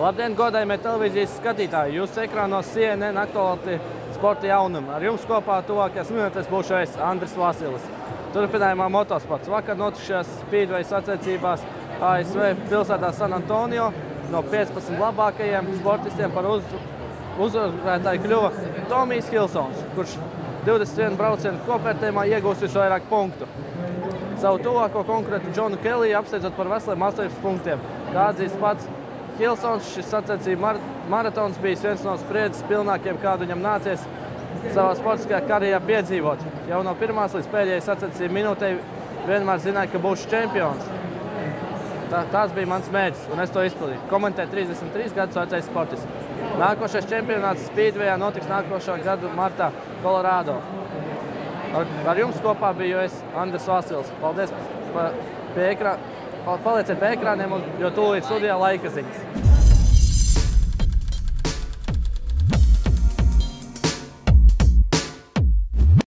Labdien, godājumie televīzijas skatītāji! Jūsu ekrānos CNN aktuāli sporta jaunumi. Ar jums kopā tuvākajās minūtēs būšu es, Andris Vasilis. Turpinājumā motosports. Vakar notikušajās Speedway sacensībās ASV pilsētā San Antonio no 15 labākajiem sportistiem par uzvarētāju kļuva Tomijs Hilsons, kurš 21 braucienu kopvērtējumā iegūst visvairāk punktu. Savu tuvāko konkurentu Džonu Kelliju apsteidzot par veseliem 18 punktiem. Kā atzīst pats Hilsons, šis sacensību maratons bijis viens no spriedzes pilnākiem, kādu viņam nācies savā sportiskajā karjerā piedzīvot. Jau no pirmās līdz pēdējai sacensību minūtei vienmēr zināja, ka būšu čempions. Tāds bija mans mērķis, un es to izpildīju. Komentē 33 gadus vecais sportists. Nākošais čempionāts Speedwayā notiks nākošā gada martā Kolorādo. Ar jums kopā biju es, Andris Vasilis. Paldies pie ekrāna. Palieciet pie ekrāniem, jo tūlīt studijā laika ziņas.